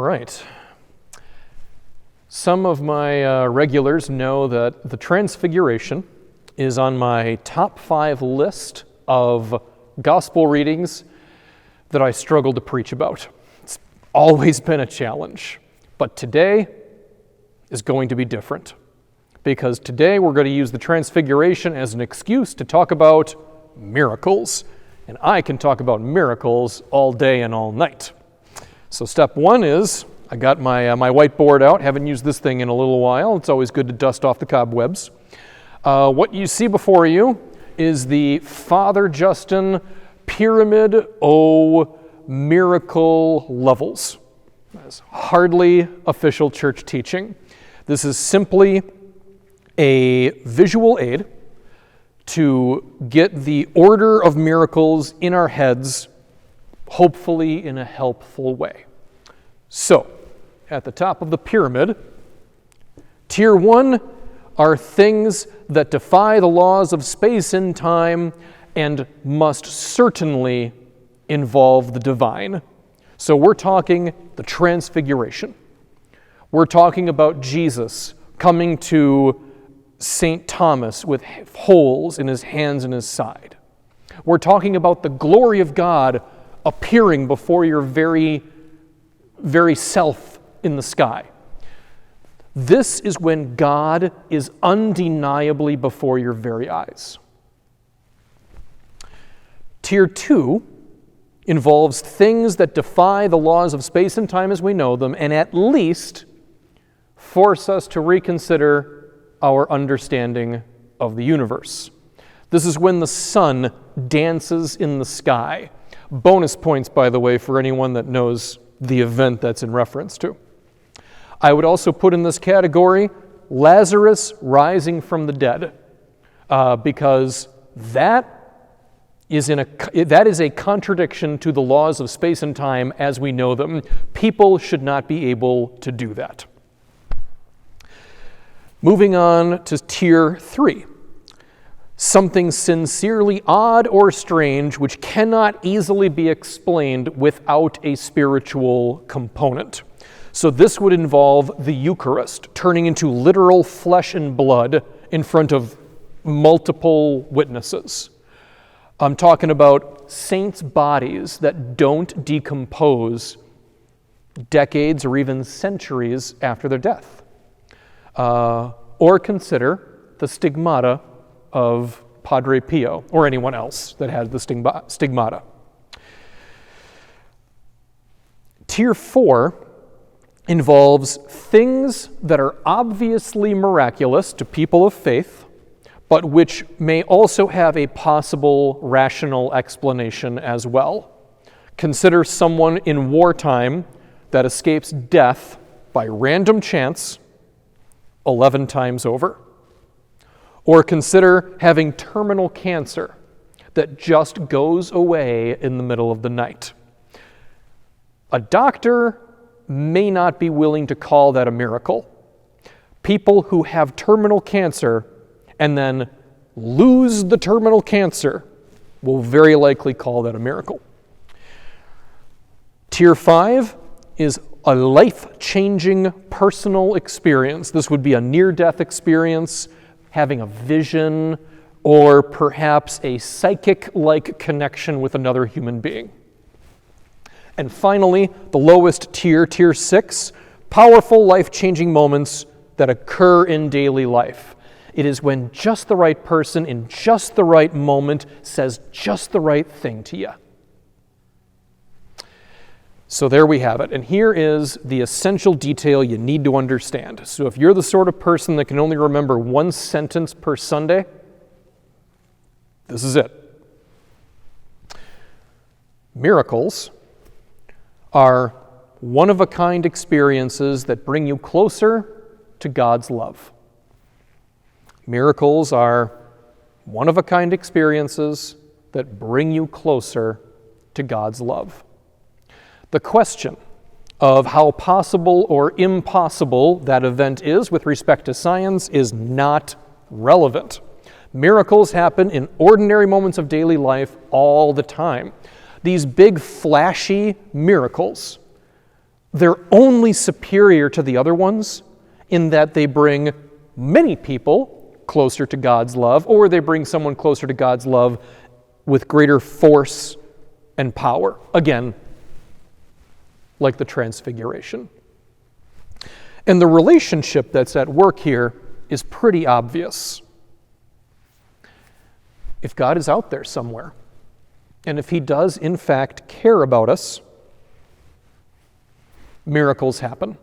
right. Some of my regulars know that the Transfiguration is on my top 5 list of gospel readings that I struggle to preach about. It's always been a challenge, but today is going to be different, because today we're going to use the Transfiguration as an excuse to talk about miracles, and I can talk about miracles all day and all night. So step 1 is, I got my whiteboard out. Haven't used this thing in a little while. It's always good to dust off the cobwebs. What you see before you is the Father Justin Pyramid O Miracle Levels. That's hardly official church teaching. This is simply a visual aid to get the order of miracles in our heads, hopefully in a helpful way. So, at the top of the pyramid, tier 1 are things that defy the laws of space and time and must certainly involve the divine. So we're talking the Transfiguration. We're talking about Jesus coming to St. Thomas with holes in his hands and his side. We're talking about the glory of God appearing before your very self in the sky. This is when God is undeniably before your very eyes. Tier 2 involves things that defy the laws of space and time as we know them, and at least force us to reconsider our understanding of the universe. This is when the sun dances in the sky. Bonus points, by the way, for anyone that knows the event that's in reference to. I would also put in this category Lazarus rising from the dead, because that is a contradiction to the laws of space and time as we know them. People should not be able to do that. Moving on to tier 3. Something sincerely odd or strange which cannot easily be explained without a spiritual component. So this would involve the Eucharist turning into literal flesh and blood in front of multiple witnesses. I'm talking about saints' bodies that don't decompose decades or even centuries after their death. Or consider the stigmata of Padre Pio or anyone else that had the stigmata. Tier 4 involves things that are obviously miraculous to people of faith, but which may also have a possible rational explanation as well. Consider someone in wartime that escapes death by random chance 11 times over. Or consider having terminal cancer that just goes away in the middle of the night. A doctor may not be willing to call that a miracle. People who have terminal cancer and then lose the terminal cancer will very likely call that a miracle. Tier 5 is a life-changing personal experience. This would be a near-death experience, having a vision, or perhaps a psychic-like connection with another human being. And finally, the lowest tier, tier 6, powerful life-changing moments that occur in daily life. It is when just the right person in just the right moment says just the right thing to you. So there we have it. And here is the essential detail you need to understand. So if you're the sort of person that can only remember one sentence per Sunday, this is it. Miracles are one-of-a-kind experiences that bring you closer to God's love. Miracles are one-of-a-kind experiences that bring you closer to God's love. The question of how possible or impossible that event is with respect to science is not relevant. Miracles happen in ordinary moments of daily life all the time. These big, flashy miracles they're only superior to the other ones in that they bring many people closer to God's love, or they bring someone closer to God's love with greater force and power. Again, like the Transfiguration. And the relationship that's at work here is pretty obvious. If God is out there somewhere, and if he does in fact care about us, miracles happen.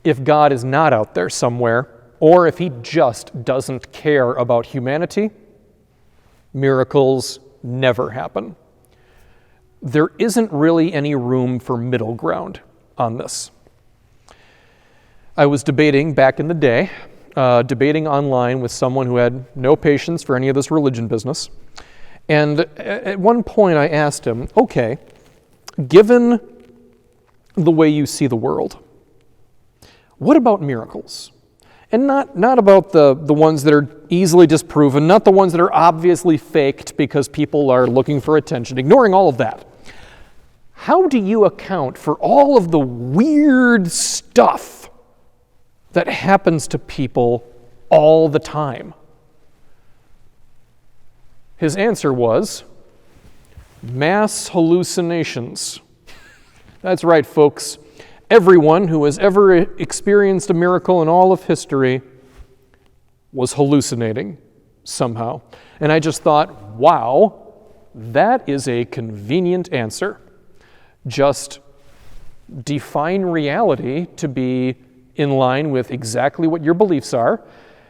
If God is not out there somewhere, or if he just doesn't care about humanity, miracles never happen. There isn't really any room for middle ground on this. I was debating back in the day, debating online with someone who had no patience for any of this religion business. And at one point I asked him, okay, given the way you see the world, what about miracles? And not about the ones that are easily disproven, not the ones that are obviously faked because people are looking for attention, ignoring all of that. How do you account for all of the weird stuff that happens to people all the time? His answer was, mass hallucinations. That's right, folks. Everyone who has ever experienced a miracle in all of history was hallucinating somehow. And I just thought, wow, that is a convenient answer. Just define reality to be in line with exactly what your beliefs are,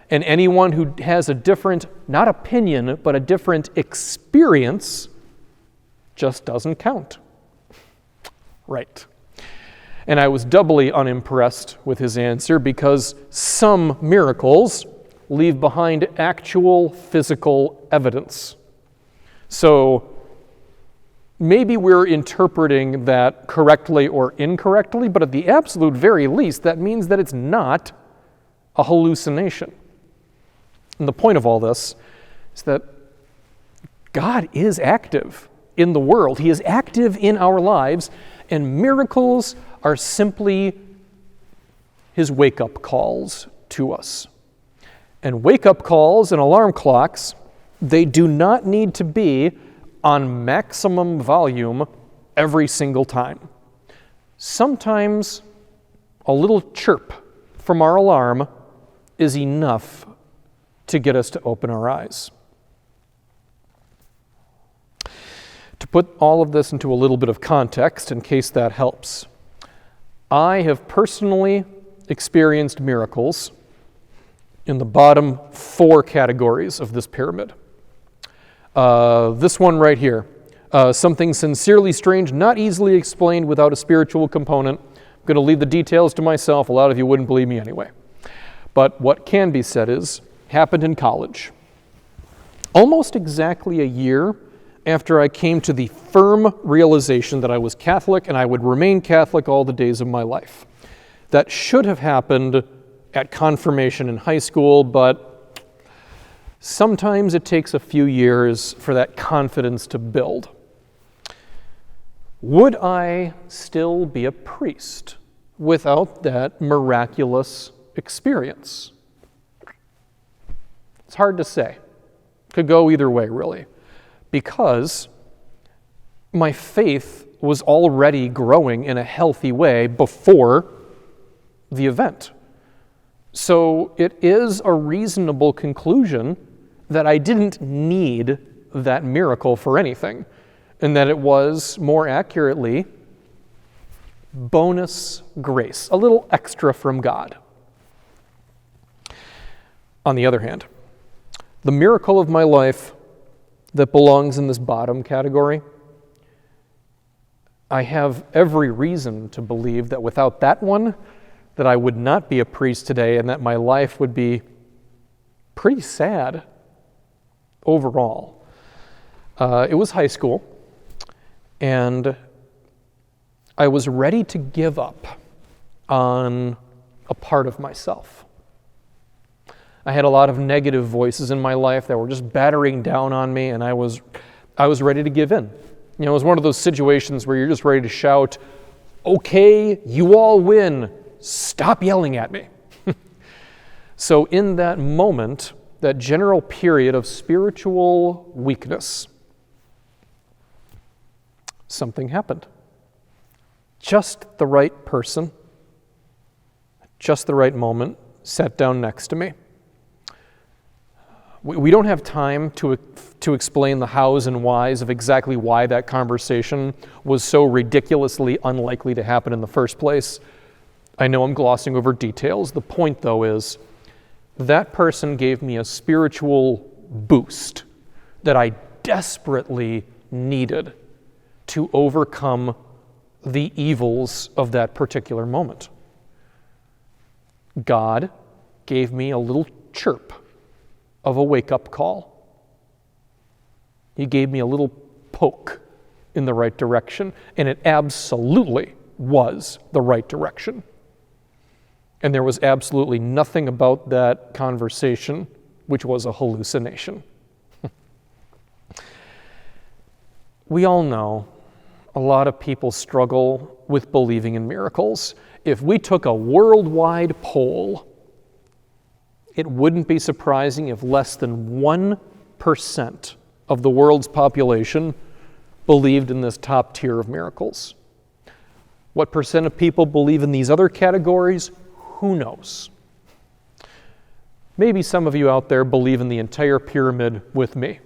and anyone who has a different, not opinion, but a different experience just doesn't count. Right. And I was doubly unimpressed with his answer because some miracles leave behind actual physical evidence. So maybe we're interpreting that correctly or incorrectly, but at the absolute very least, that means that it's not a hallucination. And the point of all this is that God is active in the world. He is active in our lives, and miracles are simply his wake-up calls to us. And wake-up calls and alarm clocks, they do not need to be on maximum volume every single time. Sometimes a little chirp from our alarm is enough to get us to open our eyes. To put all of this into a little bit of context, in case that helps, I have personally experienced miracles in the bottom 4 categories of this pyramid. This one right here, something sincerely strange, not easily explained without a spiritual component. I'm going to leave the details to myself. A lot of you wouldn't believe me anyway. But what can be said is, happened in college. Almost exactly a year after I came to the firm realization that I was Catholic and I would remain Catholic all the days of my life. That should have happened at confirmation in high school, but sometimes it takes a few years for that confidence to build. Would I still be a priest without that miraculous experience? It's hard to say. Could go either way, really. Because my faith was already growing in a healthy way before the event. So it is a reasonable conclusion that I didn't need that miracle for anything, and that it was, more accurately, bonus grace, a little extra from God. On the other hand, the miracle of my life that belongs in this bottom category, I have every reason to believe that without that one, that I would not be a priest today and that my life would be pretty sad overall. It was high school, and I was ready to give up on a part of myself. I had a lot of negative voices in my life that were just battering down on me, and I was ready to give in. You know, it was one of those situations where you're just ready to shout, Okay, you all win. Stop yelling at me. So in that moment, that general period of spiritual weakness, something happened. Just the right person, just the right moment, sat down next to me. We don't have time to explain the hows and whys of exactly why that conversation was so ridiculously unlikely to happen in the first place. I know I'm glossing over details. The point, though, is that person gave me a spiritual boost that I desperately needed to overcome the evils of that particular moment. God gave me a little chirp of a wake-up call. He gave me a little poke in the right direction, and it absolutely was the right direction. And there was absolutely nothing about that conversation which was a hallucination. We all know a lot of people struggle with believing in miracles. If we took a worldwide poll, it wouldn't be surprising if less than 1% of the world's population believed in this top tier of miracles. What percent of people believe in these other categories? Who knows? Maybe some of you out there believe in the entire pyramid with me.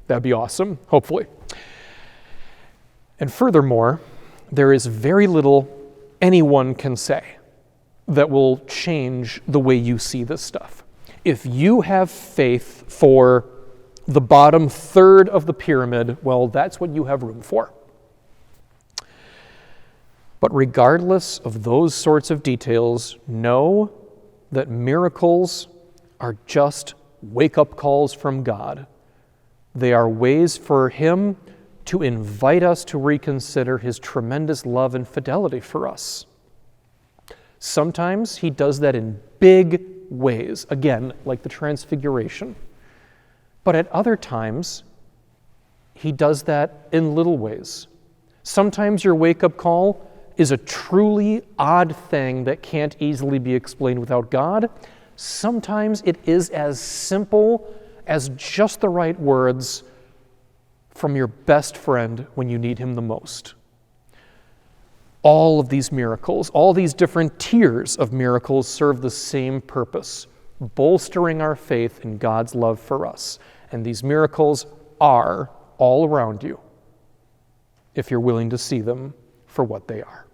That'd be awesome, hopefully. And furthermore, there is very little anyone can say that will change the way you see this stuff. If you have faith for the bottom third of the pyramid, well, that's what you have room for. But regardless of those sorts of details, know that miracles are just wake-up calls from God. They are ways for Him to invite us to reconsider His tremendous love and fidelity for us. Sometimes He does that in big ways, again, like the Transfiguration. But at other times, He does that in little ways. Sometimes your wake-up call is a truly odd thing that can't easily be explained without God. Sometimes it is as simple as just the right words from your best friend when you need him the most. All of these miracles, all these different tiers of miracles serve the same purpose, bolstering our faith in God's love for us. And these miracles are all around you if you're willing to see them for what they are.